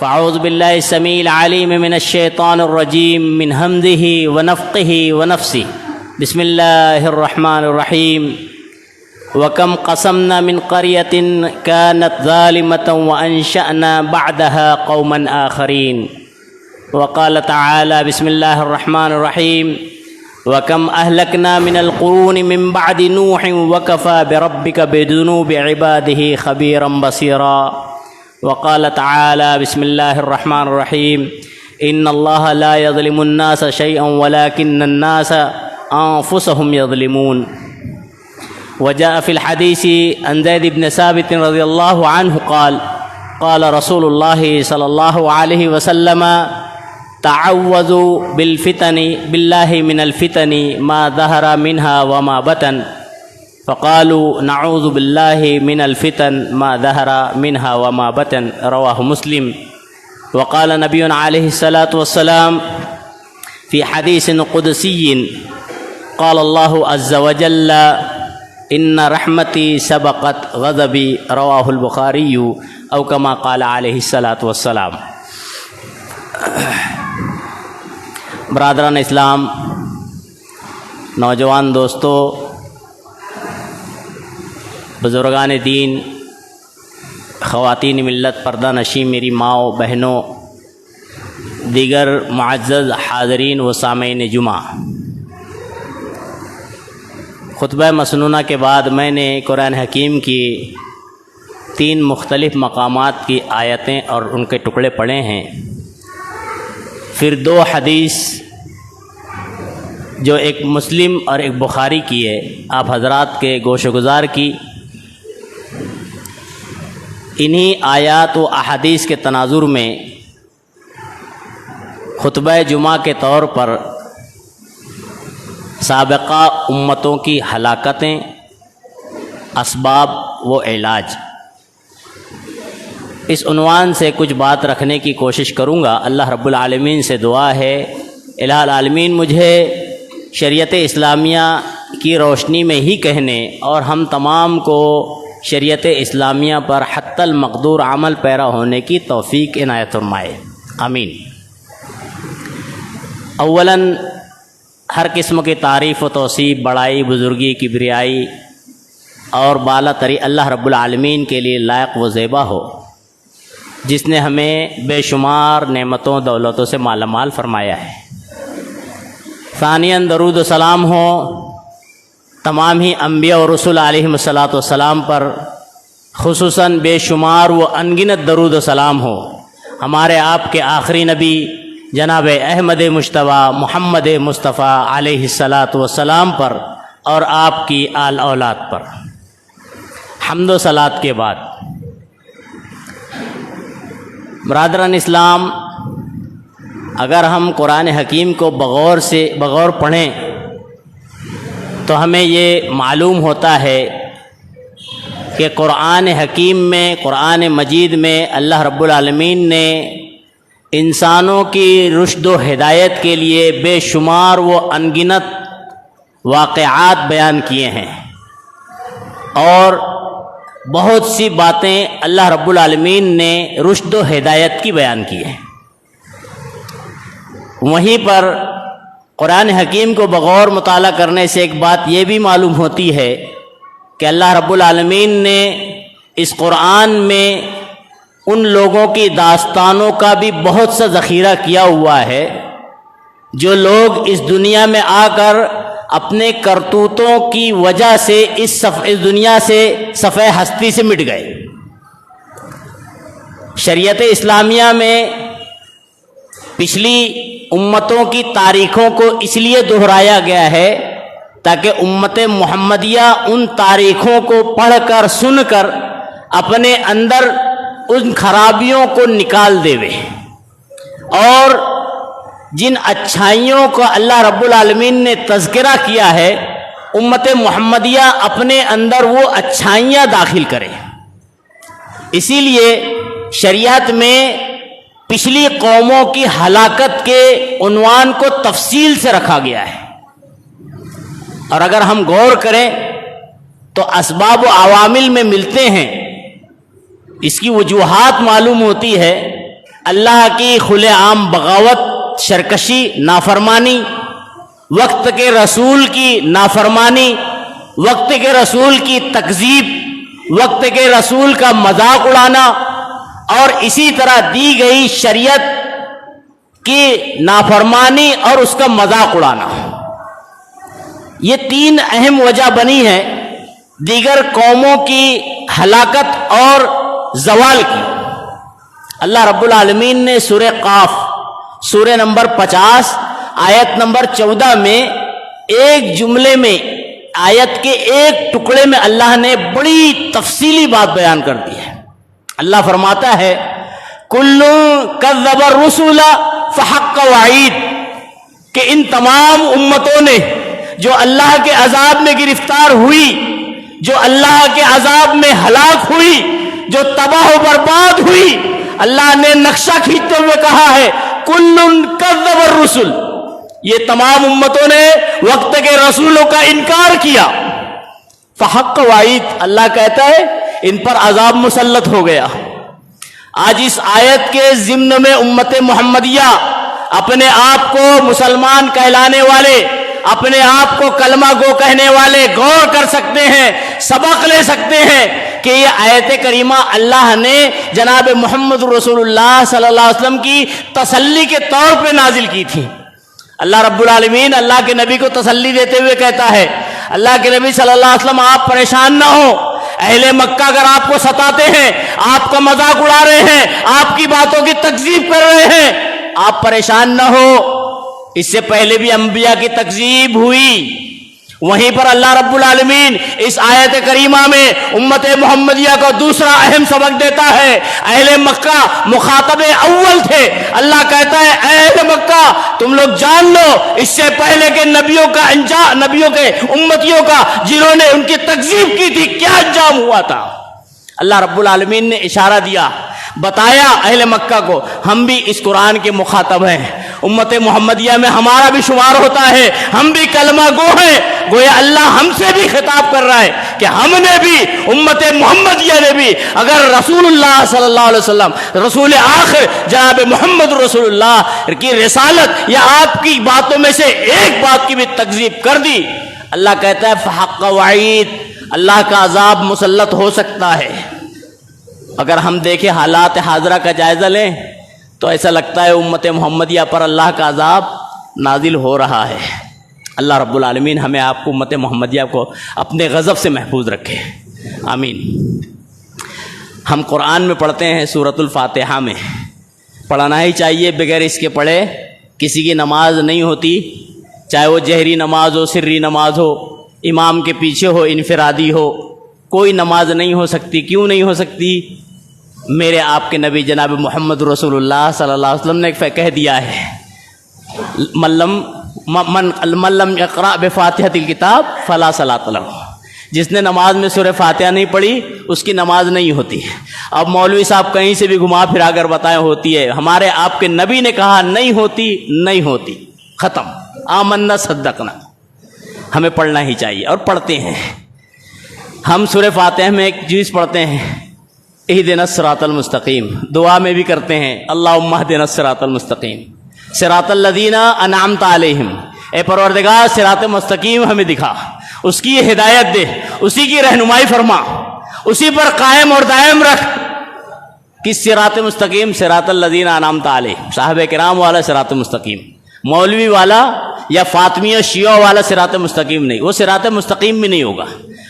فاعوذ باللہ السمیع العلیم من الشیطان الرجیم من حمزہ ونفخہ ونفثہ بسم اللہ الرحمن الرحیم وَكَمْ قَصَمْنَا مِنْ قَرْيَةٍ كَانَتْ ظَالِمَةً وَأَنشَأْنَا بَعْدَهَا قَوْمًا آخَرِينَ وقال تعالى بسم الله الرحمن الرحيم وَكَمْ أَهْلَكْنَا مِنَ الْقُرُونِ مِنْ بَعْدِ نُوحٍ وَكَفَى بِرَبِّكَ بِذُنُوبِ عِبَادِهِ خَبِيرًا بَصِيرًا وقال تعالى بسم الله الرحمن الرحيم إِنَّ اللَّهَ لَا يَظْلِمُ النَّاسَ شَيْئًا وَلَكِنَّ النَّاسَ أَنفُسَهُمْ يَظْلِمُونَ وجاء في الحديث عن زيد بن ثابت رضي الله عنه قال قال رسول الله صلى الله عليه وسلم تعوذوا بالفتن بالله من الفتن ما ظهر منها وما بطن فقالوا نعوذ بالله من الفتن ما ظهر منها وما بطن رواه مسلم وقال نبينا عليه الصلاة والسلام في حديث قدسي قال الله عز وجل ان رحمتی سبقت غضبی رواہ البخاری او کما قال علیہ الصلاۃ والسلام۔ برادران اسلام، نوجوان دوستو، بزرگان دین، خواتین ملت، پردہ نشین میری ماؤں، بہنوں، دیگر معزز حاضرین و سامعین جمعہ، خطبہ مسنونہ کے بعد میں نے قرآن حکیم کی 3 مختلف مقامات کی آیتیں اور ان کے ٹکڑے پڑھے ہیں، پھر 2 حدیث جو ایک مسلم اور ایک بخاری کی ہے آپ حضرات کے گوش گزار کی۔ انہی آیات و احادیث کے تناظر میں خطبہ جمعہ کے طور پر سابقہ امتوں کی ہلاکتیں، اسباب و علاج، اس عنوان سے کچھ بات رکھنے کی کوشش کروں گا۔ اللہ رب العالمین سے دعا ہے الہ العالمین مجھے شریعت اسلامیہ کی روشنی میں ہی کہنے اور ہم تمام کو شریعت اسلامیہ پر حتی المقدور عمل پیرا ہونے کی توفیق عنایت فرمائے، آمین۔ اولاً ہر قسم کی تعریف و توصیف، بڑائی، بزرگی، کبریائی اور بالا تری اللہ رب العالمین کے لیے لائق و زیبا ہو، جس نے ہمیں بے شمار نعمتوں دولتوں سے مالا مال فرمایا ہے۔ ثانیاً درود و سلام ہو تمام ہی انبیاء و رسول علیہم الصلاۃ والسلام پر، خصوصاً بے شمار و انگنت درود و سلام ہو ہمارے آپ کے آخری نبی جناب احمد مجتبیٰ محمد مصطفیٰ علیہ الصلاۃ والسلام پر اور آپ کی آل اولاد پر۔ حمد و صلات کے بعد برادران اسلام، اگر ہم قرآن حکیم کو بغور پڑھیں تو ہمیں یہ معلوم ہوتا ہے کہ قرآن حکیم میں، قرآن مجید میں اللہ رب العالمین نے انسانوں کی رشد و ہدایت کے لیے بے شمار و انگنت واقعات بیان کیے ہیں اور بہت سی باتیں اللہ رب العالمین نے رشد و ہدایت کی بیان کی ہیں۔ وہیں پر قرآن حکیم کو بغور مطالعہ کرنے سے ایک بات یہ بھی معلوم ہوتی ہے کہ اللہ رب العالمین نے اس قرآن میں ان لوگوں کی داستانوں کا بھی بہت سا ذخیرہ کیا ہوا ہے جو لوگ اس دنیا میں آ کر اپنے کرتوتوں کی وجہ سے اس دنیا سے صفحہ ہستی سے مٹ گئے۔ شریعت اسلامیہ میں پچھلی امتوں کی تاریخوں کو اس لیے دہرایا گیا ہے تاکہ امت محمدیہ ان تاریخوں کو پڑھ کر، سن کر اپنے اندر ان خرابیوں کو نکال دے اور جن اچھائیوں کو اللہ رب العالمین نے تذکرہ کیا ہے امت محمدیہ اپنے اندر وہ اچھائیاں داخل کرے۔ اسی لیے شریعت میں پچھلی قوموں کی ہلاکت کے عنوان کو تفصیل سے رکھا گیا ہے، اور اگر ہم غور کریں تو اسباب و عوامل میں ملتے ہیں، اس کی وجوہات معلوم ہوتی ہے اللہ کی کھلے عام بغاوت، سرکشی، نافرمانی، وقت کے رسول کی نافرمانی، وقت کے رسول کی تکذیب، وقت کے رسول کا مذاق اڑانا، اور اسی طرح دی گئی شریعت کی نافرمانی اور اس کا مذاق اڑانا، یہ تین اہم وجہ بنی ہے دیگر قوموں کی ہلاکت اور زوال کی۔ اللہ رب العالمین نے سورہ قاف، سورہ نمبر 50 آیت نمبر 14 میں ایک جملے میں، آیت کے ایک ٹکڑے میں اللہ نے بڑی تفصیلی بات بیان کر دی ہے۔ اللہ فرماتا ہے کل کذب الرسل فحق وعید، کہ ان تمام امتوں نے جو اللہ کے عذاب میں گرفتار ہوئی، جو اللہ کے عذاب میں ہلاک ہوئی، جو تباہ و برباد ہوئی، اللہ نے نقشہ کھینچتے ہوئے کہا ہے کل کذب الرسل، یہ تمام امتوں نے وقت کے رسولوں کا انکار کیا۔ فحق وعید، اللہ کہتا ہے ان پر عذاب مسلط ہو گیا۔ آج اس آیت کے ضمن میں امت محمدیہ اپنے آپ کو مسلمان کہلانے والے، اپنے آپ کو کلمہ گو کہنے والے غور کر سکتے ہیں، سبق لے سکتے ہیں کہ یہ آیت کریمہ اللہ نے جناب محمد رسول اللہ صلی اللہ علیہ وسلم کی تسلی کے طور پہ نازل کی تھی۔ اللہ رب العالمین اللہ کے نبی کو تسلی دیتے ہوئے کہتا ہے، اللہ کے نبی صلی اللہ علیہ وسلم آپ پریشان نہ ہو، اہل مکہ اگر آپ کو ستاتے ہیں، آپ کا مذاق اڑا رہے ہیں، آپ کی باتوں کی تکذیب کر رہے ہیں، آپ پریشان نہ ہو، اس سے پہلے بھی انبیاء کی تکذیب ہوئی۔ وہیں پر اللہ رب العالمین اس آیت کریمہ میں امت محمدیہ کو دوسرا اہم سبق دیتا ہے۔ اہل مکہ مخاطب اول تھے، اللہ کہتا ہے اہل مکہ تم لوگ جان لو اس سے پہلے کے نبیوں کا انجام، نبیوں کے امتیوں کا جنہوں نے ان کی تکذیب کی تھی کیا انجام ہوا تھا۔ اللہ رب العالمین نے اشارہ دیا، بتایا اہل مکہ کو ہم بھی اس قرآن کے مخاطب ہیں، امت محمدیہ میں ہمارا بھی شمار ہوتا ہے، ہم بھی کلمہ گو ہیں۔ گویا اللہ ہم سے بھی خطاب کر رہا ہے کہ ہم نے بھی، امت محمدیہ نے بھی، اگر رسول اللہ صلی اللہ علیہ وسلم، رسول آخر جناب محمد رسول اللہ کی رسالت یا آپ کی باتوں میں سے ایک بات کی بھی تکذیب کر دی، اللہ کہتا ہے فحق وعید، اللہ کا عذاب مسلط ہو سکتا ہے۔ اگر ہم دیکھیں حالات حاضرہ کا جائزہ لیں تو ایسا لگتا ہے امت محمدیہ پر اللہ کا عذاب نازل ہو رہا ہے۔ اللہ رب العالمین ہمیں آپ کو، امت محمدیہ کو اپنے غضب سے محفوظ رکھے، آمین۔ ہم قرآن میں پڑھتے ہیں سورۃ الفاتحہ میں، پڑھنا ہی چاہیے، بغیر اس کے پڑھے کسی کی نماز نہیں ہوتی، چاہے وہ جہری نماز ہو، سری نماز ہو، امام کے پیچھے ہو، انفرادی ہو، کوئی نماز نہیں ہو سکتی۔ کیوں نہیں ہو سکتی؟ میرے آپ کے نبی جناب محمد رسول اللہ صلی اللہ علیہ وسلم نے کہہ دیا ہے من لم یقرأ بفاتحۃ الکتاب فلا صلاۃ لہ، جس نے نماز میں سورہ فاتحہ نہیں پڑھی اس کی نماز نہیں ہوتی۔ اب مولوی صاحب کہیں سے بھی گھما پھرا کر بتائیں ہوتی ہے، ہمارے آپ کے نبی نے کہا نہیں ہوتی، نہیں ہوتی، ختم، آمنا صدقنا۔ ہمیں پڑھنا ہی چاہیے اور پڑھتے ہیں۔ ہم سورہ فاتحہ میں ایک چیز پڑھتے ہیں اہدنا الصراط المستقیم، دعا میں بھی کرتے ہیں اللہم اہدنا الصراط المستقیم صراط الذین انعمت علیہم، اے پروردگار صراط مستقیم ہمیں دکھا، اس کی ہدایت دے، اسی کی رہنمائی فرما، اسی پر قائم اور دائم رکھ۔ کس صراط مستقیم؟ صراط الذین انعمت علیہم، صحابہ کرام والا صراط مستقیم، مولوی والا یا فاطمیہ شیعہ والا صراط مستقیم نہیں، وہ صراط مستقیم بھی نہیں ہوگا،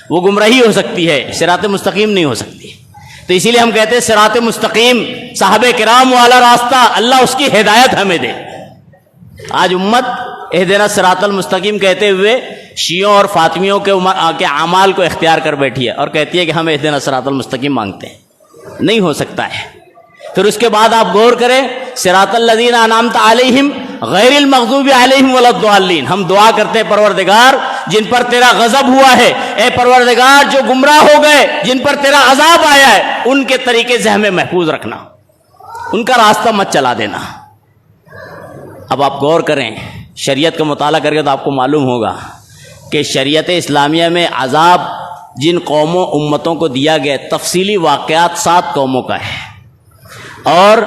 وہ گمراہی ہو سکتی ہے، صراط مستقیم نہیں ہو سکتی۔ تو اسی لیے ہم کہتے ہیں صراط مستقیم، صحابہ کرام والا راستہ، اللہ اس کی ہدایت ہمیں دے۔ آج امت اہدنا صراط المستقیم کہتے ہوئے شیعوں اور فاطمیوں کے اعمال کو اختیار کر بیٹھی ہے اور کہتی ہے کہ ہم اہدنا صراط المستقیم مانگتے ہیں، نہیں ہو سکتا ہے۔ پھر اس کے بعد آپ غور کریں صراط الذین انعمت علیہم غیر المغضوب علیہم ولا الضالین، ہم دعا کرتے ہیں پروردگار جن پر تیرا غضب ہوا ہے، اے پروردگار جو گمراہ ہو گئے، جن پر تیرا عذاب آیا ہے، ان کے طریقے سے ہمیں محفوظ رکھنا، ان کا راستہ مت چلا دینا۔ اب آپ غور کریں، شریعت کا مطالعہ کر کے تو آپ کو معلوم ہوگا کہ شریعت اسلامیہ میں عذاب جن قوموں امتوں کو دیا گیا تفصیلی واقعات 7 قوموں کا ہے، اور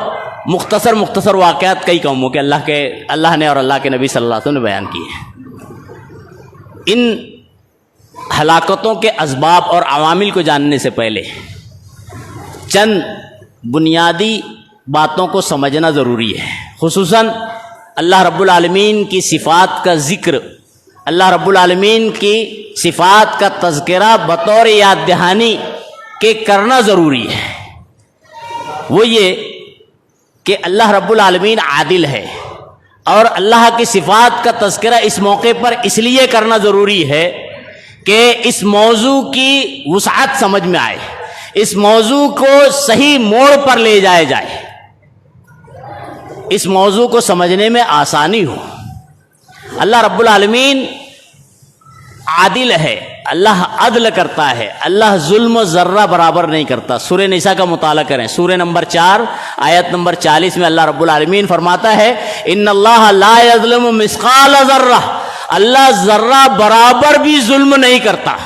مختصر واقعات کئی قوموں کے اللہ نے اور اللہ کے نبی صلی اللہ علیہ وسلم نے بیان کیے ہیں۔ ان ہلاکتوں کے اسباب اور عوامل کو جاننے سے پہلے چند بنیادی باتوں کو سمجھنا ضروری ہے، خصوصاً اللہ رب العالمین کی صفات کا ذکر، اللہ رب العالمین کی صفات کا تذکرہ بطور یاد دہانی کے کرنا ضروری ہے۔ وہ یہ کہ اللہ رب العالمین عادل ہے، اور اللہ کی صفات کا تذکرہ اس موقع پر اس لیے کرنا ضروری ہے کہ اس موضوع کی وسعت سمجھ میں آئے، اس موضوع کو صحیح موڑ پر لے جائے، اس موضوع کو سمجھنے میں آسانی ہو۔ اللہ رب العالمین عادل ہے، اللہ عدل کرتا ہے، اللہ ظلم و ذرہ برابر نہیں کرتا۔ سورہ نساء کا مطالعہ کریں، سورہ نمبر 4 آیت نمبر 40 میں اللہ رب العالمین فرماتا ہے ان اللہ لا یظلم مثقال ذرہ، اللہ ذرہ برابر بھی ظلم نہیں کرتا۔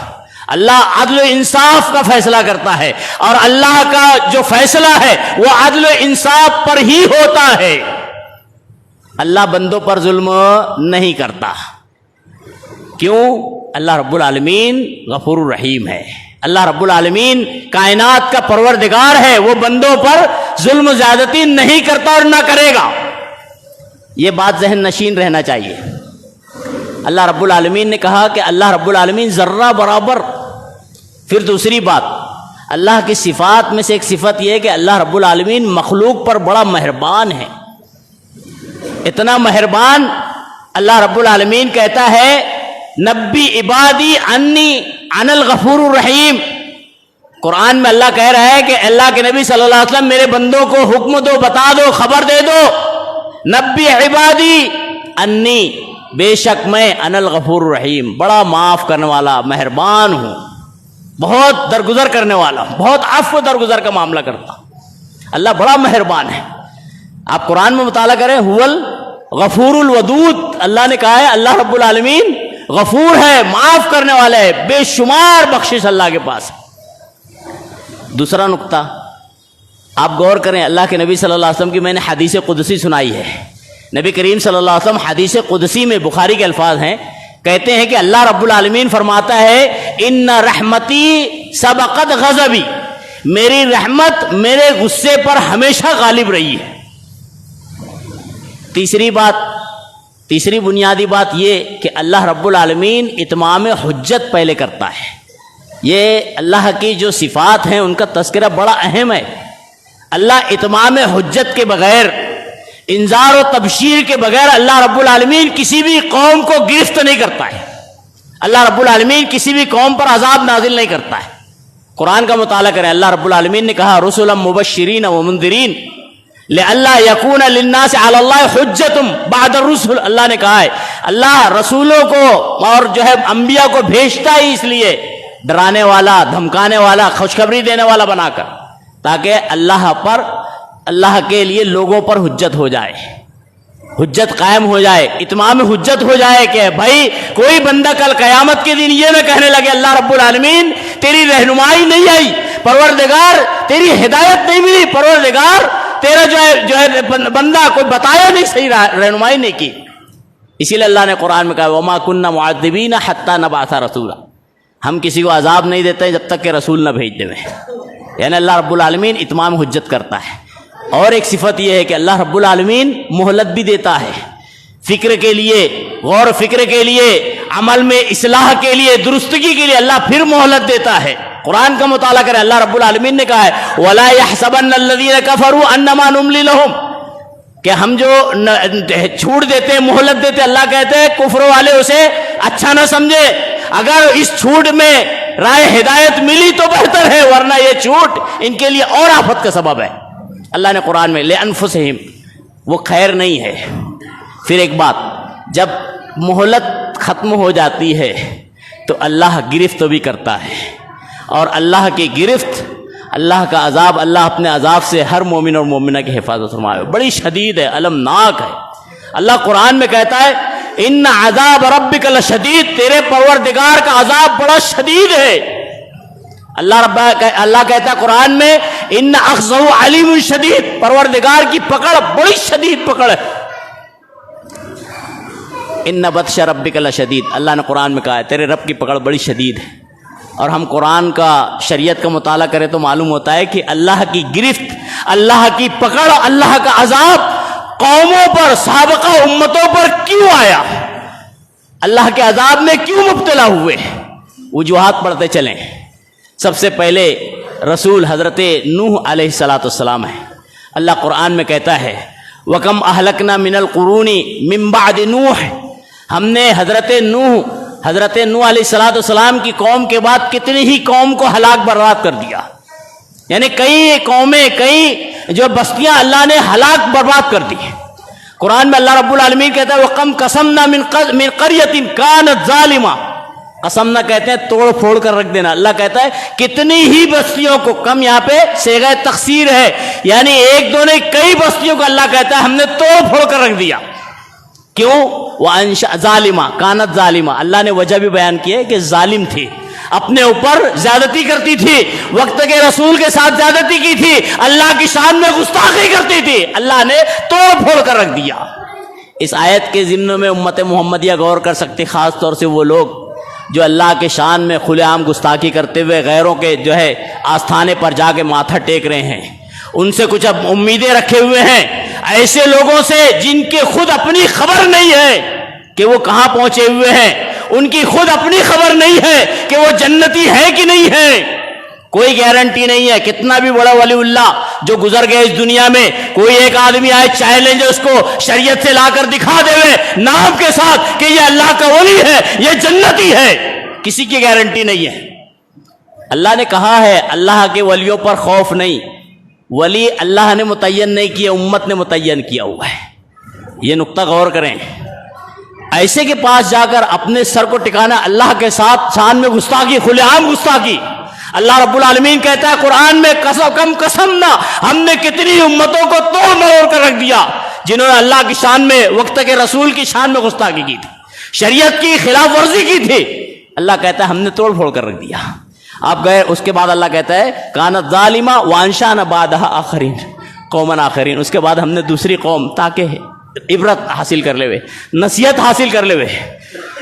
اللہ عدل و انصاف کا فیصلہ کرتا ہے، اور اللہ کا جو فیصلہ ہے وہ عدل و انصاف پر ہی ہوتا ہے۔ اللہ بندوں پر ظلم نہیں کرتا۔ کیوں؟ اللہ رب العالمین غفور الرحیم ہے، اللہ رب العالمین کائنات کا پروردگار ہے، وہ بندوں پر ظلم و زیادتی نہیں کرتا اور نہ کرے گا۔ یہ بات ذہن نشین رہنا چاہیے۔ اللہ رب العالمین نے کہا کہ اللہ رب العالمین ذرہ برابر۔ پھر دوسری بات، اللہ کی صفات میں سے ایک صفت یہ ہے کہ اللہ رب العالمین مخلوق پر بڑا مہربان ہے، اتنا مہربان۔ اللہ رب العالمین کہتا ہے نبی عبادی انی انا الغفور الرحیم۔ قرآن میں اللہ کہہ رہا ہے کہ اللہ کے نبی صلی اللہ علیہ وسلم میرے بندوں کو حکم دو، بتا دو، خبر دے دو، نبی عبادی انی، بے شک میں انا الغفور الرحیم، بڑا معاف کرنے والا مہربان ہوں، بہت درگزر کرنے والا، بہت عفو درگزر کا معاملہ کرتا۔ اللہ بڑا مہربان ہے۔ آپ قرآن میں مطالعہ کریں، هو الغفور الودود، اللہ نے کہا ہے اللہ رب العالمین غفور ہے، معاف کرنے والا ہے، بے شمار بخشش اللہ کے پاس۔ دوسرا نقطہ آپ غور کریں، اللہ کے نبی صلی اللہ علیہ وسلم کی میں نے حدیث قدسی سنائی ہے۔ نبی کریم صلی اللہ علیہ وسلم حدیث قدسی میں، بخاری کے الفاظ ہیں، کہتے ہیں کہ اللہ رب العالمین فرماتا ہے ان رحمتی سبقت غضبی، میری رحمت میرے غصے پر ہمیشہ غالب رہی ہے۔ تیسری بنیادی بات یہ کہ اللہ رب العالمین اتمام حجت پہلے کرتا ہے۔ یہ اللہ کی جو صفات ہیں ان کا تذکرہ بڑا اہم ہے۔ اللہ اتمام حجت کے بغیر، انذار و تبشیر کے بغیر اللہ رب العالمین کسی بھی قوم کو گرفت نہیں کرتا ہے۔ اللہ رب العالمین کسی بھی قوم پر عذاب نازل نہیں کرتا ہے۔ قرآن کا مطالعہ کریں، اللہ رب العالمین نے کہا رسلا مبشرین و منذرین لئلا یکون للناس علی اللہ حجت بعد الرسل۔ اللہ نے کہا ہے اللہ رسولوں کو اور جو ہے انبیاء کو بھیجتا ہی اس لیے ڈرانے والا، دھمکانے والا، خوشخبری دینے والا بنا کر، تاکہ اللہ کے لیے لوگوں پر حجت ہو جائے، حجت قائم ہو جائے، اتمام حجت ہو جائے کہ بھائی کوئی بندہ کل قیامت کے دن یہ نہ کہنے لگے اللہ رب العالمین تیری رہنمائی نہیں آئی، پروردگار تیری ہدایت نہیں ملی، پروردگار تیرا جو ہے بندہ کوئی بتایا نہیں، صحیح رہنمائی نہیں کی۔ اسی لیے اللہ نے قرآن میں کہا وما كنا معذبین حتی نبعث رسولا، ہم کسی کو عذاب نہیں دیتے جب تک کہ رسول نہ بھیج دیں۔ یعنی اللہ رب العالمین اتمام حجت کرتا ہے۔ اور ایک صفت یہ ہے کہ اللہ رب العالمین مہلت بھی دیتا ہے، فکر کے لیے، غور و فکر کے لیے، عمل میں اصلاح کے لیے، درستگی کے لیے اللہ پھر مہلت دیتا ہے۔ قرآن کا مطالعہ کریں، اللہ رب العالمین نے کہا ہے وَلَا يَحْسَبَنَّ الَّذِينَ كَفَرُوا أَنَّمَا نُمْلِي لَهُمْ، کہ ہم جو چھوٹ دیتے ہیں، مہلت دیتے، اللہ کہتے ہیں کفر والے اسے اچھا نہ سمجھے، اگر اس چھوٹ میں رائے ہدایت ملی تو بہتر ہے، ورنہ یہ چھوٹ ان کے لیے اور آفت کا سبب ہے۔ اللہ نے قرآن میں لِأَنفُسِهِمْ، وہ خیر نہیں ہے۔ پھر ایک بات، جب مہلت ختم ہو جاتی ہے تو اللہ گرفت بھی کرتا ہے، اور اللہ کی گرفت، اللہ کا عذاب، اللہ اپنے عذاب سے ہر مومن اور مومنہ کی حفاظت فرمائے، بڑی شدید ہے، المناک ہے۔ اللہ قرآن میں کہتا ہے ان عذاب ربک لشدید، تیرے پروردگار کا عذاب بڑا شدید ہے۔ اللہ کہتا ہے قرآن میں ان اخذہ علیم شدید، پروردگار کی پکڑ بڑی شدید پکڑ ہے. ان بطش ربک لشدید، اللہ نے قرآن میں کہا ہے تیرے رب کی پکڑ بڑی شدید ہے. اور ہم قرآن کا شریعت کا مطالعہ کریں تو معلوم ہوتا ہے کہ اللہ کی گرفت، اللہ کی پکڑ، اللہ کا عذاب قوموں پر، سابقہ امتوں پر کیوں آیا، اللہ کے عذاب میں کیوں مبتلا ہوئے. وجوہات پڑھتے چلیں. سب سے پہلے رسول حضرت نوح علیہ السلام ہے. اللہ قرآن میں کہتا ہے وَكَمْ أَهْلَكْنَا مِنَ الْقُرُونِ مِنْ بَعْدِ نُوحٍ، ہم نے حضرت نوح علیہ السلام کی قوم کے بعد کتنی ہی قوم کو ہلاک برباد کر دیا. یعنی کئی قومیں، کئی جو بستیاں اللہ نے ہلاک برباد کر دی. قرآن میں اللہ رب العالمین کہتا ہے وَقَمْ قَسَمْنَا مِنْ قَرْيَةٍ كَانَتْ ظَالِمَةً، قسمنا کہتے ہیں توڑ پھوڑ کر رکھ دینا. اللہ کہتا ہے کتنی ہی بستیوں کو، کم یہاں پہ صیغہ تقصیر ہے، یعنی ایک دو نہیں کئی بستیوں کو اللہ کہتا ہے ہم نے توڑ پھوڑ کر رکھ دیا. کیوں؟ وَأَنشَأَ ظالمہ، کانت ظالمہ، اللہ نے وجہ بھی بیان کی ہے کہ ظالم تھی، اپنے اوپر زیادتی کرتی تھی، وقت کے رسول کے ساتھ زیادتی کی تھی، اللہ کی شان میں گستاخی کرتی تھی، اللہ نے توڑ پھوڑ کر رکھ دیا. اس آیت کے ضمن میں امت محمدیہ غور کر سکتی، خاص طور سے وہ لوگ جو اللہ کے شان میں کھلے عام گستاخی کرتے ہوئے غیروں کے جو ہے آستانے پر جا کے ماتھا ٹیک رہے ہیں، ان سے کچھ اب امیدیں رکھے ہوئے ہیں. ایسے لوگوں سے جن کے خود اپنی خبر نہیں ہے کہ وہ کہاں پہنچے ہوئے ہیں، ان کی خود اپنی خبر نہیں ہے کہ وہ جنتی ہے کہ نہیں ہے، کوئی گارنٹی نہیں ہے. کتنا بھی بڑا ولی اللہ جو گزر گئے اس دنیا میں، کوئی ایک آدمی آئے چیلنج اس کو شریعت سے لا کر دکھا دے نام کے ساتھ کہ یہ اللہ کا ولی ہے، یہ جنتی ہے، کسی کی گارنٹی نہیں ہے. اللہ نے کہا ہے اللہ کے ولیوں پر خوف نہیں. ولی اللہ نے متعین نہیں کیا، امت نے متعین کیا ہوا ہے. یہ نقطہ غور کریں. ایسے کے پاس جا کر اپنے سر کو ٹکانا، اللہ کے ساتھ شان میں گستاخی، کھلے عام گستاخی. اللہ رب العالمین کہتا ہے قرآن میں قسمنا، ہم نے کتنی امتوں کو توڑ مروڑ کر رکھ دیا جنہوں نے اللہ کی شان میں، وقت کے رسول کی شان میں گستاخی کی تھی، شریعت کی خلاف ورزی کی تھی. اللہ کہتا ہے ہم نے توڑ پھوڑ کر رکھ دیا. آپ گئے، اس کے بعد اللہ کہتا ہے کانت ظالمہ وانشأنا بعدہا آخرین قوما آخرین، اس کے بعد ہم نے دوسری قوم تاکہ عبرت حاصل کر لے ہوئے، نصیحت حاصل کر لے ہوئے.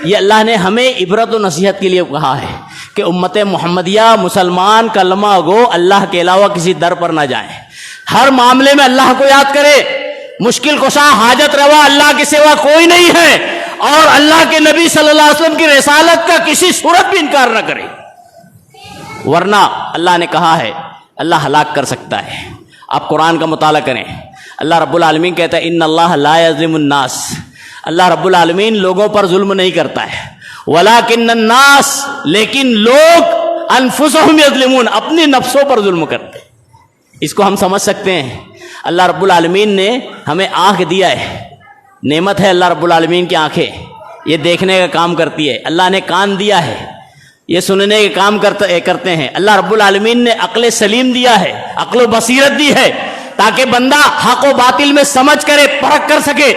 یہ اللہ نے ہمیں عبرت و نصیحت کے لیے کہا ہے کہ امت محمدیہ مسلمان کلمہ گو اللہ کے علاوہ کسی در پر نہ جائیں، ہر معاملے میں اللہ کو یاد کرے، مشکل کشا حاجت روا اللہ کے سوا کوئی نہیں ہے، اور اللہ کے نبی صلی اللہ علیہ وسلم کی رسالت کا کسی صورت بھی انکار نہ کرے، ورنہ اللہ نے کہا ہے اللہ ہلاک کر سکتا ہے. آپ قرآن کا مطالعہ کریں. اللہ رب العالمین کہتا ہے ان اللہ لا یظلم الناس، اللہ رب العالمین لوگوں پر ظلم نہیں کرتا ہے، ولکن الناس، لیکن لوگ انفسہم یظلمون، اپنی نفسوں پر ظلم کرتے. اس کو ہم سمجھ سکتے ہیں. اللہ رب العالمین نے ہمیں آنکھ دیا ہے، نعمت ہے اللہ رب العالمین کی آنکھیں، یہ دیکھنے کا کام کرتی ہے. اللہ نے کان دیا ہے، یہ سننے کے کام کرتے ہیں. اللہ رب العالمین نے عقل سلیم دیا ہے، عقل و بصیرت دی ہے تاکہ بندہ حق و باطل میں سمجھ کرے، پرکھ کر سکے.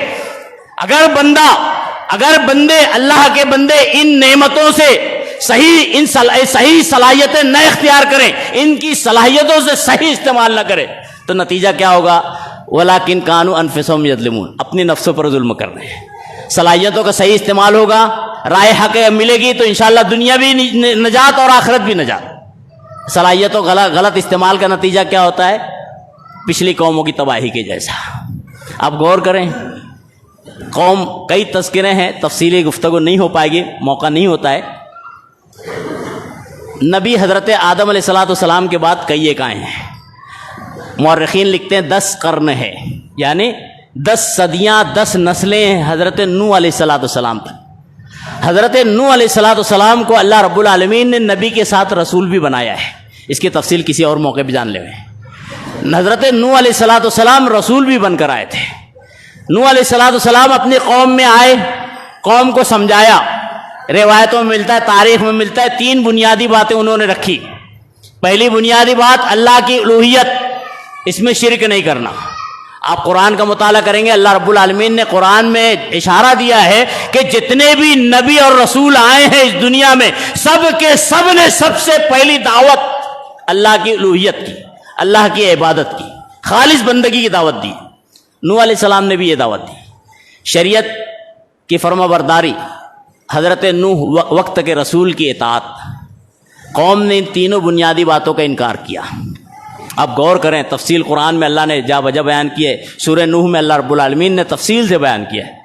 اگر بندے اللہ کے بندے ان نعمتوں سے صحیح صلاحیتیں نہ اختیار کریں، ان کی صلاحیتوں سے صحیح استعمال نہ کریں، تو نتیجہ کیا ہوگا؟ وَلَكِنْ كَانُوا أَنفُسَهُمْ يَظْلِمُونَ، اپنی نفسوں پر ظلم کر رہے ہیں. صلاحیتوں کا صحیح استعمال ہوگا، رائے حق ملے گی تو انشاءاللہ دنیا بھی نجات اور آخرت بھی نجات. صلاحیتوں غلط استعمال کا نتیجہ کیا ہوتا ہے؟ پچھلی قوموں کی تباہی کے جیسا. آپ غور کریں، قوم کئی تذکرے ہیں، تفصیلی گفتگو نہیں ہو پائے گی، موقع نہیں ہوتا ہے. نبی حضرت آدم علیہ السلام کے بعد کئی ایک آئے ہیں. مورخین لکھتے ہیں 10 قرن ہے، یعنی 10 صدیاں، 10 نسلیں ہیں حضرت نوح علیہ السلام تک. حضرت نوح علیہ السلام کو اللہ رب العالمین نے نبی کے ساتھ رسول بھی بنایا ہے. اس کی تفصیل کسی اور موقع پہ جان لیں. حضرت نوح علیہ السلام رسول بھی بن کر آئے تھے. نوح علیہ السلام اپنی قوم میں آئے، قوم کو سمجھایا. روایتوں میں ملتا ہے، تاریخ میں ملتا ہے 3 بنیادی باتیں انہوں نے رکھی. پہلی بنیادی بات اللہ کی الوہیت، اس میں شرک نہیں کرنا. آپ قرآن کا مطالعہ کریں گے، اللہ رب العالمین نے قرآن میں اشارہ دیا ہے کہ جتنے بھی نبی اور رسول آئے ہیں اس دنیا میں، سب کے سب نے سب سے پہلی دعوت اللہ کی الوہیت کی، اللہ کی عبادت کی، خالص بندگی کی دعوت دی۔ نوح علیہ السلام نے بھی یہ دعوت دی، شریعت کی فرما برداری، حضرت نوح وقت کے رسول کی اطاعت۔ قوم نے ان تینوں بنیادی باتوں کا انکار کیا۔ اب غور کریں، تفصیل قرآن میں اللہ نے جا بجا بیان کی ہے، سورہ نوح میں اللہ رب العالمین نے تفصیل سے بیان کیا ہے۔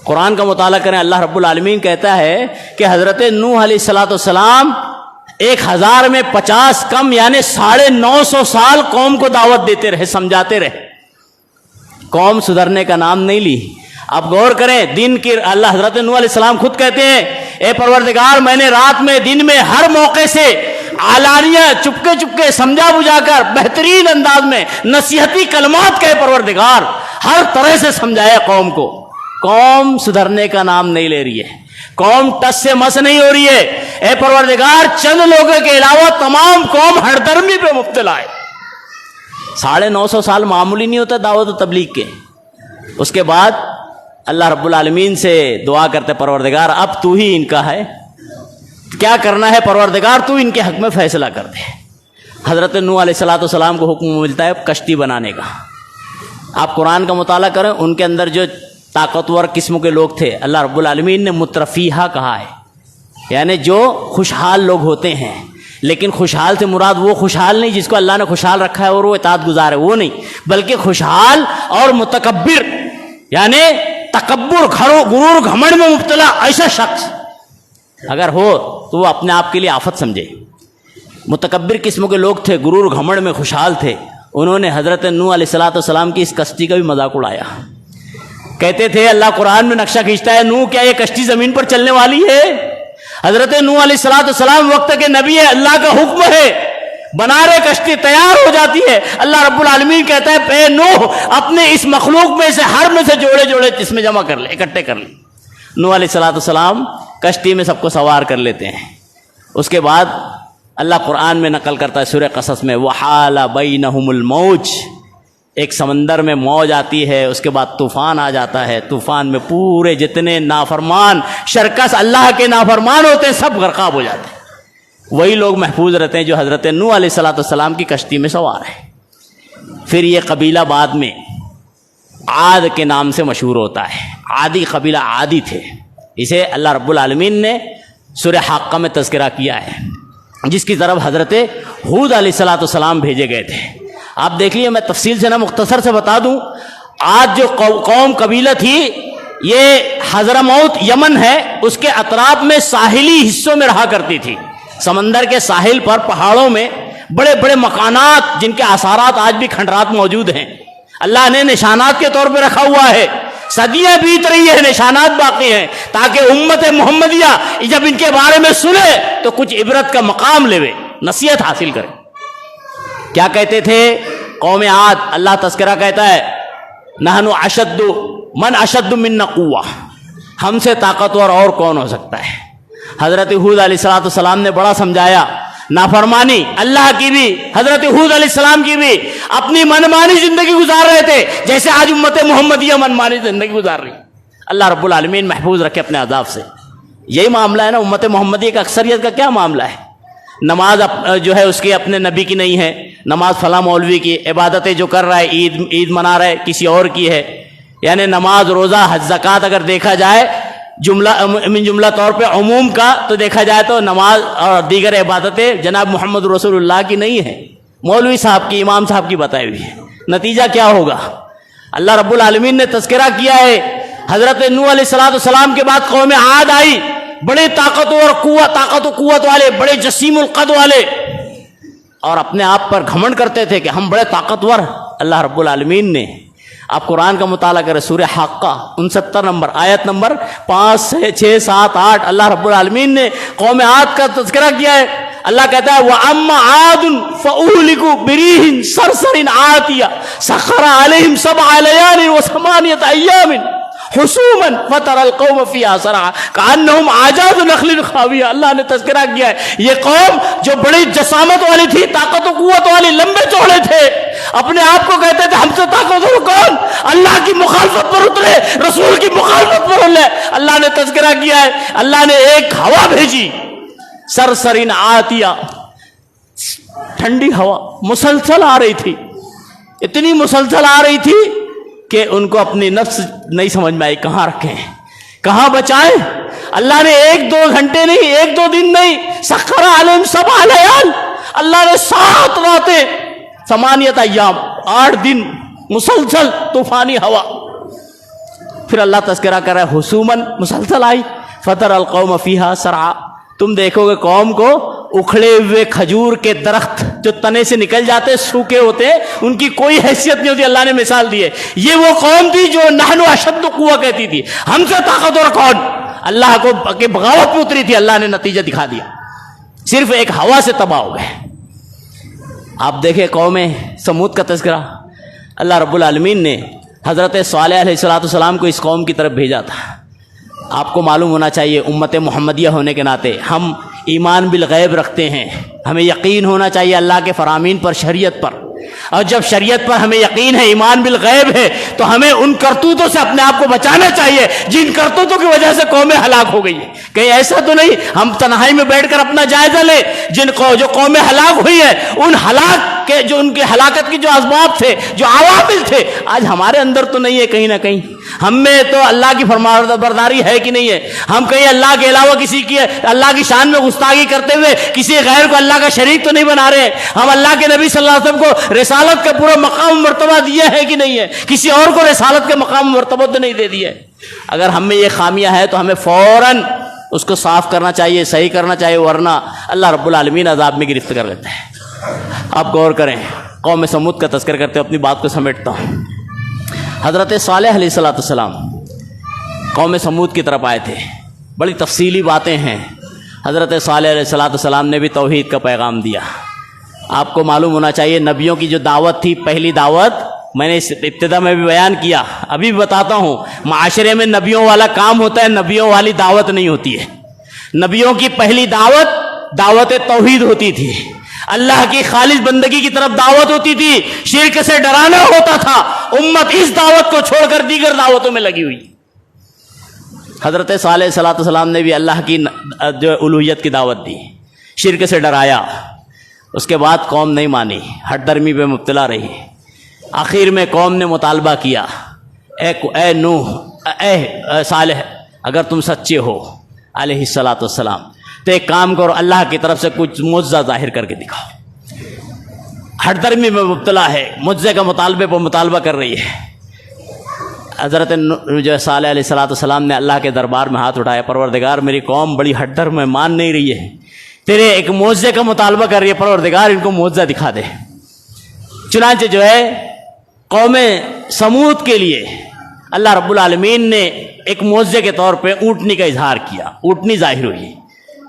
قرآن کا مطالعہ کریں، اللہ رب العالمین کہتا ہے کہ حضرت نوح علیہ السلام 1000 میں 50 کم یعنی 950 سال قوم کو دعوت دیتے رہے، سمجھاتے رہے، قوم سدھرنے کا نام نہیں لی۔ اب غور کریں، دن کی اللہ حضرت نوح علیہ السلام خود کہتے ہیں، اے پروردگار میں نے رات میں دن میں ہر موقع سے علانیہ چپکے چپکے سمجھا بجھا کر بہترین انداز میں نصیحتی کلمات کہے پروردگار، ہر طرح سے سمجھایا قوم کو۔ قوم سدھرنے کا نام نہیں لے رہی ہے، قوم ٹس سے مس نہیں ہو رہی ہے۔ اے پروردگار چند لوگوں کے علاوہ تمام قوم ہر درمی پہ مبتلا ہے۔ 950 سال معمولی نہیں ہوتا دعوت و تبلیغ کے۔ اس کے بعد اللہ رب العالمین سے دعا کرتے، پروردگار اب تو ہی ان کا ہے، کیا کرنا ہے پروردگار تو ان کے حق میں فیصلہ کر دے۔ حضرت نوح علیہ السلام کو حکم ملتا ہے کشتی بنانے کا۔ آپ قرآن کا مطالعہ کریں، ان کے اندر جو طاقتور قسم کے لوگ تھے، اللہ رب العالمین نے مترفیہ کہا ہے، یعنی جو خوشحال لوگ ہوتے ہیں۔ لیکن خوشحال سے مراد وہ خوشحال نہیں جس کو اللہ نے خوشحال رکھا ہے اور وہ اطاعت گزار ہے، وہ نہیں، بلکہ خوشحال اور متکبر یعنی تکبر، غرور، گھمنڈ میں مبتلا ایسا شخص اگر ہو تو وہ اپنے آپ کے لیے آفت سمجھے۔ متکبر قسم کے لوگ تھے، غرور گھمنڈ میں خوشحال تھے، انہوں نے حضرت نوح علیہ السلام کی اس کشتی کا بھی مذاق اڑایا۔ کہتے تھے، اللہ قرآن میں نقشہ کھینچتا ہے، نوح کیا یہ کشتی زمین پر چلنے والی ہے؟ حضرت نوح علیہ السلام وقت کے نبی ہے، اللہ کا حکم ہے، بنا رہے کشتی تیار ہو جاتی ہے، اللہ رب العالمین کہتا ہے اے نوح اپنے اس مخلوق میں سے ہر میں سے جوڑے جوڑے اس میں جمع کر لے، اکٹھے کر لے۔ نوح علیہ السلام کشتی میں سب کو سوار کر لیتے ہیں۔ اس کے بعد اللہ قرآن میں نقل کرتا ہے سورہ قصص میں، وحال بینہم الموج، ایک سمندر میں موج آتی ہے، اس کے بعد طوفان آ جاتا ہے، طوفان میں پورے جتنے نافرمان شرکس اللہ کے نافرمان ہوتے ہیں سب غرقاب ہو جاتے ہیں۔ وہی لوگ محفوظ رہتے ہیں جو حضرت نوح علیہ السلام کی کشتی میں سوار ہیں۔ پھر یہ قبیلہ بعد میں عاد کے نام سے مشہور ہوتا ہے، عادی قبیلہ عادی تھے، اسے اللہ رب العالمین نے سورہ حاقہ میں تذکرہ کیا ہے، جس کی طرف حضرت ہود علیہ السلام بھیجے گئے تھے۔ آپ دیکھ لیے، میں تفصیل سے نہ مختصر سے بتا دوں، آج جو قوم قبیلہ تھی یہ حضرموت یمن ہے، اس کے اطراف میں ساحلی حصوں میں رہا کرتی تھی، سمندر کے ساحل پر پہاڑوں میں بڑے بڑے مکانات جن کے آثارات آج بھی کھنڈرات موجود ہیں، اللہ نے نشانات کے طور پہ رکھا ہوا ہے، صدیاں بیت رہی ہیں، نشانات باقی ہیں، تاکہ امت محمدیہ جب ان کے بارے میں سنے تو کچھ عبرت کا مقام لے، نصیحت حاصل کرے۔ کیا کہتے تھے قوم عاد؟ اللہ تذکرہ کہتا ہے، نحن اشد من اشد منا قوہ، ہم سے طاقتور اور کون ہو سکتا ہے۔ حضرت ہود علیہ السلام نے بڑا سمجھایا، نافرمانی اللہ کی بھی، حضرت ہود علیہ السلام کی بھی، اپنی منمانی زندگی گزار رہے تھے جیسے آج امت محمدیہ منمانی زندگی گزار رہی۔ اللہ رب العالمین محفوظ رکھے اپنے عذاب سے۔ یہی معاملہ ہے نا امت محمدیہ کا، اکثریت کا کیا معاملہ ہے؟ نماز جو ہے اس کی اپنے نبی کی نہیں ہے، نماز فلاں مولوی کی، عبادتیں جو کر رہا ہے، عید منا رہا ہے کسی اور کی ہے، یعنی نماز، روزہ، حج، زکوٰۃ اگر دیکھا جائے جملہ طور پہ عموم کا تو دیکھا جائے تو نماز اور دیگر عبادتیں جناب محمد رسول اللہ کی نہیں ہے، مولوی صاحب کی، امام صاحب کی بتائی ہوئی ہے۔ نتیجہ کیا ہوگا؟ اللہ رب العالمین نے تذکرہ کیا ہے، حضرت نوح علیہ السلام کے بعد قوم عاد آئی، بڑے طاقت و قوت والے، بڑے جسیم القد والے، اور اپنے آپ پر گھمنڈ کرتے تھے کہ ہم بڑے طاقتور۔ اللہ رب العالمین نے، آپ قرآن کا مطالعہ کریں، سورہ حاقہ 69 نمبر آیت نمبر 5 6 7 8، اللہ رب العالمین نے قوم عاد کا تذکرہ کیا ہے۔ اللہ کہتا ہے وَأَمَّا عَادٌ فَأُهْلِكُوا بِرِيحٍ صَرْصَرٍ عَاتِيَةٍ سَخَّرَ عَلَيْهِمْ 7 لَيَالٍ و8 أَيَّامٍ حُسُومًا فَتَرَى الْقَوْمَ فِيهَا صَرْعَىٰ كَأَنَّهُمْ أَعْجَازُ نَخْلٍ خَاوِيَةٍ۔ اللہ نے تذکرہ کیا ہے یہ قوم جو بڑی جسامت والی تھی، طاقت و قوت والی، لمبے چوڑے تھے، اپنے آپ کو کہتے تھے ہم سے طاقتور کون؟ اللہ کی مخالفت پر اترے، رسول کی مخالفت پر اترے۔ اللہ نے تذکرہ کیا ہے، اللہ نے ایک ہوا بھیجی، سرسرین عاتیہ، ٹھنڈی ہوا مسلسل آ رہی تھی، اتنی مسلسل آ رہی تھی کہ ان کو اپنی نفس نہیں سمجھ میں آئی کہاں رکھیں، کہاں بچائیں۔ اللہ نے 1-2 گھنٹے نہیں، 1-2 دن نہیں، سخر علیہم 7 لیال، اللہ نے 7 راتیں 8 ایام 8 دن مسلسل طوفانی ہوا۔ پھر اللہ تذکرہ کر رہا ہے حسوماً مسلسل آئی، فتر القوم فیہا سرعا، تم دیکھو گے قوم کو اکھڑے ہوئے کھجور کے درخت جو تنے سے نکل جاتے سوکھے ہوتے ہیں، ان کی کوئی حیثیت نہیں ہوتی۔ اللہ نے مثال دی ہے، یہ وہ قوم تھی جو نحن اشد قوہ کہتی تھی، ہم سے طاقتور کون، اللہ کو کہ بغاوت میں اتری تھی، اللہ نے نتیجہ دکھا دیا، صرف ایک ہوا سے تباہ ہو گئے۔ آپ دیکھیں قوم سمود کا تذکرہ، اللہ رب العالمین نے حضرت صالح علیہ السلام کو اس قوم کی طرف بھیجا تھا۔ آپ کو معلوم ہونا چاہیے امت محمدیہ ہونے کے ناطے ہم ایمان بالغیب رکھتے ہیں، ہمیں یقین ہونا چاہیے اللہ کے فرامین پر، شریعت پر، اور جب شریعت پر ہمیں یقین ہے، ایمان بالغیب ہے، تو ہمیں ان کرتوتوں سے اپنے آپ کو بچانا چاہیے جن کرتوتوں کی وجہ سے قومیں ہلاک ہو گئی ہیں۔ کہیں ایسا تو نہیں ہم تنہائی میں بیٹھ کر اپنا جائزہ لیں، جو قومیں ہلاک ہوئی ہیں، ان ہلاک کے جو ان کے ہلاکت کے جو اسباب تھے، جو عوامل تھے، آج ہمارے اندر تو نہیں ہے کہیں نہ کہیں۔ ہم میں تو اللہ کی فرمانبرداری ہے کہ نہیں ہے؟ ہم کہیں اللہ کے علاوہ کسی کی اللہ کی شان میں گستاخی کرتے ہوئے کسی غیر کو اللہ کا شریک تو نہیں بنا رہے ہیں؟ ہم اللہ کے نبی صلی اللہ علیہ وسلم کو رسالت کا پورا مقام مرتبہ دیا ہے کہ نہیں ہے؟ کسی اور کو رسالت کا مقام مرتبہ تو نہیں دے دیا ہے۔ اگر ہم میں یہ خامیاں ہے تو ہمیں فوراً اس کو صاف کرنا چاہیے، صحیح کرنا چاہیے، ورنہ اللہ رب العالمین عذاب میں گرفت کر لیتا ہے۔ آپ غور کریں، قوم سمود کا تذکر کرتے ہوئے اپنی بات کو سمیٹتا ہوں۔ حضرت صالح علیہ السلام قوم سمود کی طرف آئے تھے، بڑی تفصیلی باتیں ہیں۔ حضرت صالح علیہ السلام نے بھی توحید کا پیغام دیا۔ آپ کو معلوم ہونا چاہیے نبیوں کی جو دعوت تھی، پہلی دعوت میں نے اس ابتدا میں بھی بیان کیا، ابھی بھی بتاتا ہوں، معاشرے میں نبیوں والا کام ہوتا ہے، نبیوں والی دعوت نہیں ہوتی ہے۔ نبیوں کی پہلی دعوت توحید ہوتی تھی، اللہ کی خالص بندگی کی طرف دعوت ہوتی تھی، شرک سے ڈرانا ہوتا تھا۔ امت اس دعوت کو چھوڑ کر دیگر دعوتوں میں لگی ہوئی۔ حضرت صالح علیہ السلام نے بھی اللہ کی جو الوہیت کی دعوت دی، شرک سے ڈرایا، اس کے بعد قوم نہیں مانی، ہٹ درمی پہ مبتلا رہی۔ آخر میں قوم نے مطالبہ کیا، اے نوح، اے صالح، اگر تم سچے ہو علیہ السلام تو ایک کام کرو، اللہ کی طرف سے کچھ معجزہ ظاہر کر کے دکھاؤ۔ ہٹ درمی میں مبتلا ہے، معجزے کا مطالبے پر مطالبہ کر رہی ہے۔ حضرت جو صالح علیہ السلام نے اللہ کے دربار میں ہاتھ اٹھایا، پروردگار میری قوم بڑی ہٹ درم میں مان نہیں رہی ہے، تیرے ایک معجزے کا مطالبہ کر رہی ہے، پروردگار ان کو معجزہ دکھا دے۔ چنانچہ جو ہے قوم سمود کے لیے اللہ رب العالمین نے ایک معجزے کے طور پہ اونٹنی کا اظہار کیا، اونٹنی ظاہر ہوئی۔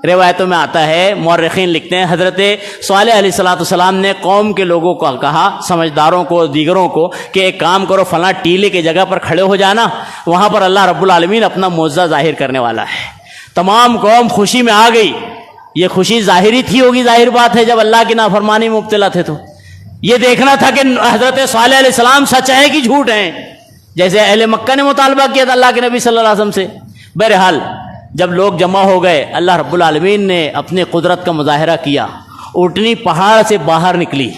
روایتوں میں آتا ہے، مورخین لکھتے ہیں، حضرت صالح علیہ السلام نے قوم کے لوگوں کو کہا، سمجھداروں کو، دیگروں کو، کہ ایک کام کرو، فلاں ٹیلے کی جگہ پر کھڑے ہو جانا، وہاں پر اللہ رب العالمین اپنا معجزہ ظاہر کرنے والا ہے۔ تمام قوم خوشی میں آ گئی۔ یہ خوشی ظاہری تھی ہوگی، ظاہر بات ہے، جب اللہ کی نافرمانی میں مبتلا تھے تو یہ دیکھنا تھا کہ حضرت صالح علیہ السلام سچ ہیں کہ جھوٹ ہیں، جیسے اہل مکہ نے مطالبہ کیا تھا اللہ کے نبی صلی اللہ علیہ وسلم سے۔ بہرحال جب لوگ جمع ہو گئے، اللہ رب العالمین نے اپنی قدرت کا مظاہرہ کیا۔ اونٹنی پہاڑ سے باہر نکلی۔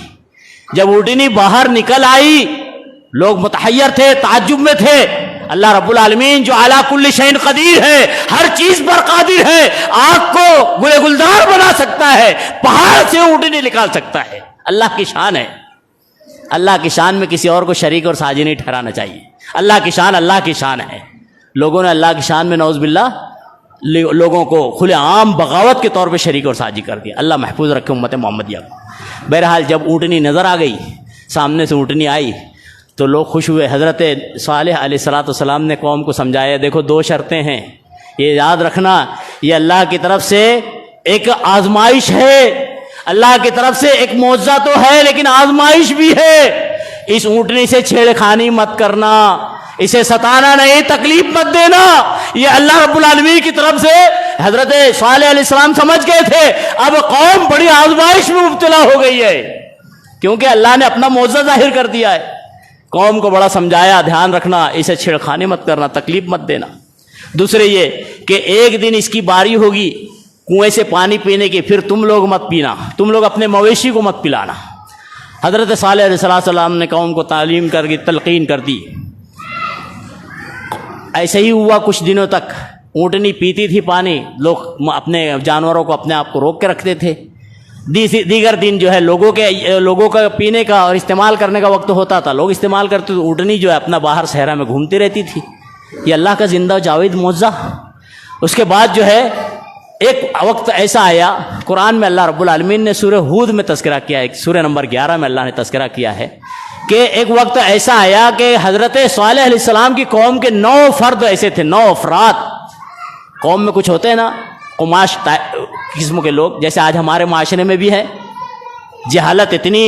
جب اونٹنی باہر نکل آئی، لوگ متحیر تھے، تعجب میں تھے۔ اللہ رب العالمین جو علی کل شیء قدیر ہے، ہر چیز پر قادر ہے، آگ کو گلے گلزار بنا سکتا ہے، پہاڑ سے اونٹنی نکال سکتا ہے۔ اللہ کی شان ہے۔ اللہ کی شان میں کسی اور کو شریک اور ساجی نہیں ٹھہرانا چاہیے۔ اللہ کی شان اللہ کی شان ہے۔ لوگوں نے اللہ کی شان میں نعوذ باللہ لوگوں کو کھلے عام بغاوت کے طور پہ شریک اور ساجی کر دیا۔ اللہ محفوظ رکھے امت محمدیہ کو۔ بہرحال جب اونٹنی نظر آ گئی، سامنے سے اونٹنی آئی تو لوگ خوش ہوئے۔ حضرت صالح علیہ السلام نے قوم کو سمجھایا، دیکھو 2 شرطیں ہیں، یہ یاد رکھنا، یہ اللہ کی طرف سے ایک آزمائش ہے، اللہ کی طرف سے ایک معجزہ تو ہے لیکن آزمائش بھی ہے۔ اس اونٹنی سے چھیڑ خانی مت کرنا، اسے ستانا نہیں، تکلیف مت دینا۔ یہ اللہ رب العالمین کی طرف سے حضرت صالح علیہ السلام سمجھ گئے تھے اب قوم بڑی آزمائش میں مبتلا ہو گئی ہے، کیونکہ اللہ نے اپنا معجزہ ظاہر کر دیا ہے۔ قوم کو بڑا سمجھایا، دھیان رکھنا، اسے چھیڑخانی مت کرنا، تکلیف مت دینا۔ دوسرے یہ کہ ایک دن اس کی باری ہوگی کنویں سے پانی پینے کے پھر تم لوگ مت پینا، تم لوگ اپنے مویشی کو مت پلانا۔ حضرت صالح علیہ السلام نے قوم کو تعلیم کر کے تلقین کر دی۔ ایسے ہی ہوا کچھ دنوں تک، اونٹنی پیتی تھی پانی، لوگ اپنے جانوروں کو اپنے آپ کو روک کے رکھتے تھے۔ دیگر دن جو ہے لوگوں کا پینے کا اور استعمال کرنے کا وقت ہوتا تھا، لوگ استعمال کرتے تو اونٹنی جو ہے اپنا باہر صحرا میں گھومتی رہتی تھی۔ یہ اللہ کا زندہ جاوید معجزہ۔ اس کے بعد جو ہے ایک وقت ایسا آیا، قرآن میں اللہ رب العالمین نے سورہ ہود میں تذکرہ کیا ہے، سورہ نمبر 11 میں اللہ نے تذکرہ کیا ہے کہ ایک وقت ایسا آیا کہ حضرت صالح علیہ السلام کی قوم کے 9 فرد ایسے تھے، 9 افراد۔ قوم میں کچھ ہوتے ہیں نا قماش قسم کے لوگ، جیسے آج ہمارے معاشرے میں بھی ہے۔ جہالت اتنی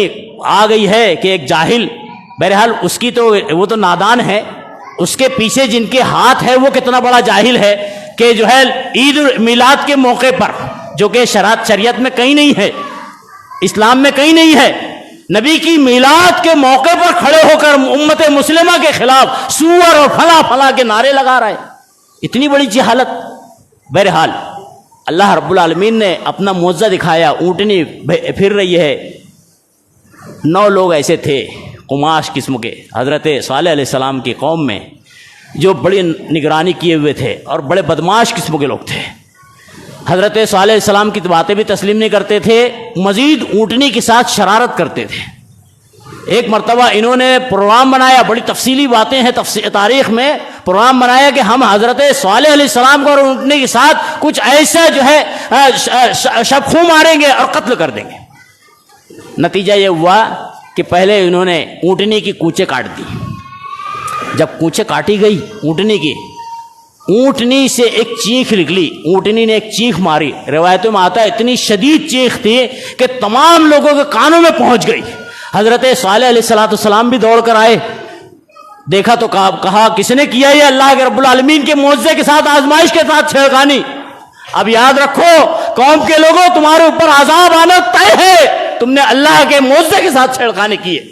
آ گئی ہے کہ ایک جاہل، بہرحال اس کی تو وہ تو نادان ہے، اس کے پیچھے جن کے ہاتھ ہے وہ کتنا بڑا جاہل ہے کہ جو ہے عید میلاد کے موقع پر، جو کہ شریعت میں کہیں نہیں ہے، اسلام میں کہیں نہیں ہے، نبی کی میلاد کے موقع پر کھڑے ہو کر امت مسلمہ کے خلاف سور اور فلاں فلاں کے نعرے لگا رہا ہے۔ اتنی بڑی جہالت۔ بہرحال اللہ رب العالمین نے اپنا معجزہ دکھایا، اونٹنی پھر رہی ہے۔ 9 لوگ ایسے تھے قماش قسم کے حضرت صالح علیہ السلام کی قوم میں، جو بڑی نگرانی کیے ہوئے تھے اور بڑے بدماش قسم کے لوگ تھے۔ حضرت صالح علیہ السلام کی باتیں بھی تسلیم نہیں کرتے تھے، مزید اونٹنی کے ساتھ شرارت کرتے تھے۔ ایک مرتبہ انہوں نے پروگرام بنایا، بڑی تفصیلی باتیں ہیں تاریخ میں، پروگرام بنایا کہ ہم حضرت صالح علیہ السلام کو اور اونٹنی کے ساتھ کچھ ایسا جو ہے شب خوں ماریں گے اور قتل کر دیں گے۔ نتیجہ یہ ہوا کہ پہلے انہوں نے اونٹنی کی کونچیں کاٹ دی۔ جب کونچیں کاٹی گئی اونٹنی کی، اونٹنی سے ایک چیخ نکلی، اونٹنی نے ایک چیخ ماری، روایتوں میں آتا ہے اتنی شدید چیخ تھی کہ تمام لوگوں کے کانوں میں پہنچ گئی۔ حضرت صالح علیہ السلام بھی دوڑ کر آئے، دیکھا تو کہا کس نے کیا یہ اللہ کے رب العالمین کے معجزے کے ساتھ، آزمائش کے ساتھ چھیڑخانی۔ اب یاد رکھو قوم کے لوگوں، تمہارے اوپر عذاب آنا طے ہے، تم نے اللہ کے معجزے کے ساتھ چھیڑخانی کی ہے۔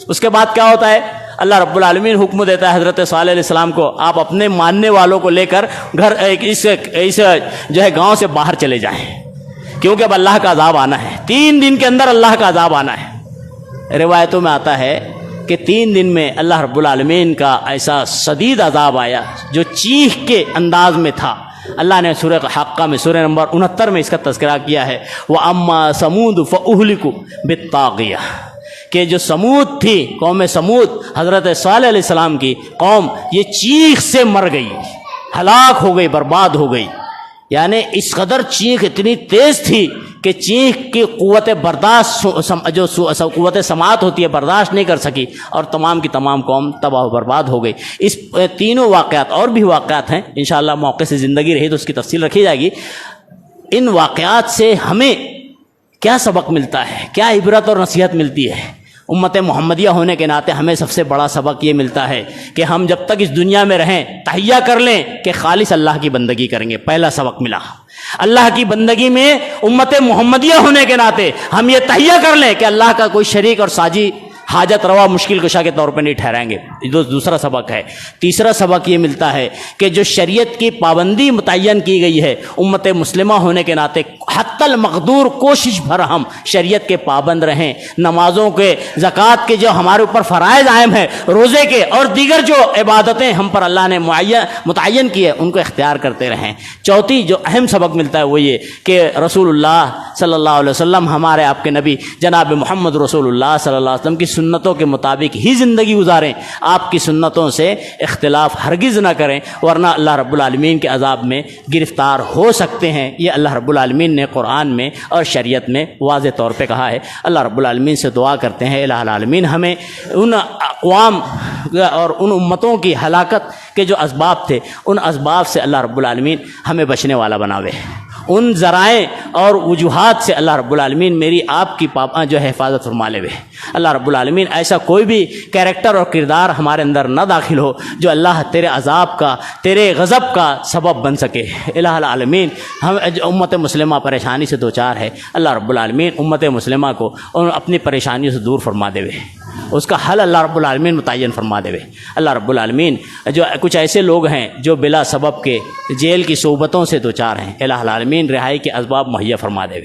اس کے بعد کیا ہوتا ہے؟ اللہ رب العالمین حکم دیتا ہے حضرت صالح علیہ السلام کو، آپ اپنے ماننے والوں کو لے کر اس جو ہے گاؤں سے باہر چلے جائیں، کیونکہ اب اللہ کا عذاب آنا ہے، 3 دن کے اندر اللہ کا عذاب آنا ہے۔ روایتوں میں آتا ہے کہ 3 دن میں اللہ رب العالمین کا ایسا شدید عذاب آیا جو چیخ کے انداز میں تھا۔ اللہ نے سورہ حاقہ میں سورہ نمبر 69 میں اس کا تذکرہ کیا ہے، وَأَمَّا ثَمُودُ فَأُهْلِكُوا بِالطَّاغِيَةِ، کہ جو سمود تھی، قوم سمود، حضرت صالح علیہ السلام کی قوم، یہ چیخ سے مر گئی، ہلاک ہو گئی، برباد ہو گئی۔ یعنی اس قدر چیخ اتنی تیز تھی کہ چیخ کی قوت برداشت، جو قوت سماعت ہوتی ہے، برداشت نہیں کر سکی، اور تمام کی تمام قوم تباہ و برباد ہو گئی۔ اس تینوں واقعات، اور بھی واقعات ہیں، انشاءاللہ موقع سے زندگی رہی تو اس کی تفصیل رکھی جائے گی۔ ان واقعات سے ہمیں کیا سبق ملتا ہے، کیا عبرت اور نصیحت ملتی ہے؟ امت محمدیہ ہونے کے ناطے ہمیں سب سے بڑا سبق یہ ملتا ہے کہ ہم جب تک اس دنیا میں رہیں تہیہ کر لیں کہ خالص اللہ کی بندگی کریں گے۔ پہلا سبق ملا اللہ کی بندگی میں، امت محمدیہ ہونے کے ناطے ہم یہ تہیہ کر لیں کہ اللہ کا کوئی شریک اور ساجی حاجت روا مشکل کشا کے طور پہ نہیں ٹھہرائیں گے۔ دوسرا سبق ہے۔ تیسرا سبق یہ ملتا ہے کہ جو شریعت کی پابندی متعین کی گئی ہے، امت مسلمہ ہونے کے ناطے حتی المقدور کوشش بھر ہم شریعت کے پابند رہیں، نمازوں کے، زکوٰۃ کے جو ہمارے اوپر فرائض عائم ہیں، روزے کے اور دیگر جو عبادتیں ہم پر اللہ نے متعین کی ہے ان کو اختیار کرتے رہیں۔ چوتھی جو اہم سبق ملتا ہے وہ یہ کہ رسول اللہ صلی اللہ علیہ وسلم، ہمارے آپ کے نبی جناب محمد رسول اللہ صلی اللہ علیہ وسلم کی سنتوں کے مطابق ہی زندگی گزاریں، آپ کی سنتوں سے اختلاف ہرگز نہ کریں، ورنہ اللہ رب العالمین کے عذاب میں گرفتار ہو سکتے ہیں۔ یہ اللہ رب العالمین نے قرآن میں اور شریعت میں واضح طور پہ کہا ہے۔ اللہ رب العالمین سے دعا کرتے ہیں الہ العالمین ہمیں ان اقوام اور ان امتوں کی ہلاکت کے جو اسباب تھے، ان اسباب سے اللہ رب العالمین ہمیں بچنے والا بناوے، ان ذرائع اور وجوہات سے اللہ رب العالمین میری آپ کی جو ہے حفاظت فرما لے۔ اللہ رب العالمین ایسا کوئی بھی کیریکٹر اور کردار ہمارے اندر نہ داخل ہو جو اللہ تیرے عذاب کا، تیرے غضب کا سبب بن سکے۔ الہ العالمین ہم امت مسلمہ پریشانی سے دوچار ہے، اللہ رب العالمین امت مسلمہ کو اپنی پریشانیوں سے دور فرما دے۔ اس کا حل اللہ رب العالمین متعین فرما دے. اللہ رب العالمین جو کچھ ایسے لوگ ہیں جو بلا سبب کے جیل کی صحبتوں سے دوچار ہیں، الہ العالمین رہائی کے اسباب مہیا فرما دے.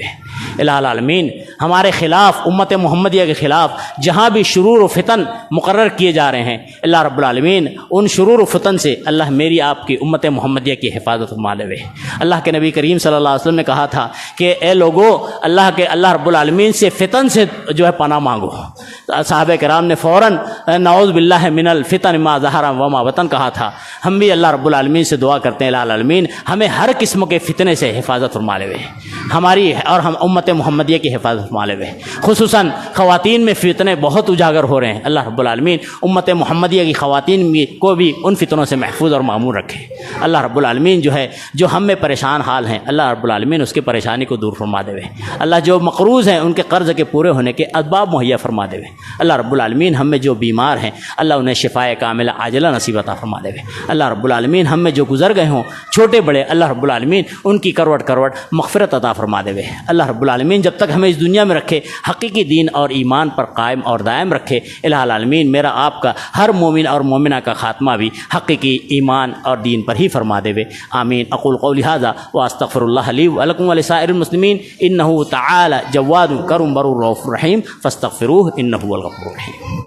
الہ العالمین ہمارے خلاف، امت محمدیہ کے خلاف جہاں بھی شرور و فتن مقرر کیے جا رہے ہیں، اللہ رب العالمین ان شرور و فتن سے اللہ میری آپ کی امت محمدیہ کی حفاظت فرما لے. اللہ کے نبی کریم صلی اللہ علیہ وسلم نے کہا تھا کہ اے لوگو اللہ رب العالمین سے فتن سے جو ہے پناہ مانگو. صحابہ کرام نے فوراً نعوذ باللہ من الفتن ما ظہر وما بطن کہا تھا. ہم بھی اللہ رب العالمین سے دعا کرتے ہیں الہ العالمین ہمیں ہر قسم کے فتنے سے حفاظت فرما لے، ہماری اور ہم امت محمدیہ کی حفاظت فرما لے. خصوصاً خواتین میں فتنے بہت اجاگر ہو رہے ہیں، اللہ رب العالمین امت محمدیہ کی خواتین کو بھی ان فتنوں سے محفوظ اور معمور رکھے. اللہ رب العالمین جو ہے جو ہم میں پریشان حال ہیں، اللہ رب العالمین اس کی پریشانی کو دور فرما دے. اللہ جو مقروض ہیں ان کے قرض کے پورے ہونے کے اسباب مہیا فرما دے. اللہ رب العالمین ہم میں جو بیمار ہیں اللہ انہیں شفائے کاملہ عاجلہ نصیب عطا فرما دے. اللہ رب العالمین ہم میں جو گزر گئے ہوں چھوٹے بڑے، اللہ رب العالمین ان کی کروٹ کروٹ مغفرت عطا فرما دے. اللہ رب العالمین جب تک ہمیں اس دنیا میں رکھے حقیقی دین اور ایمان پر قائم اور دائم رکھے. الہ العالمین میرا آپ کا ہر مومن اور مومنہ کا خاتمہ بھی حقیقی ایمان اور دین پر ہی فرما دے. آمین. اقول قولی ھذا واستغفر اللہ لی ولکم ولسائر المسلمین انہ تعالی جواد کرم بر رؤوف رحیم فاستغفروہ انہ هو الغفور الرحیم.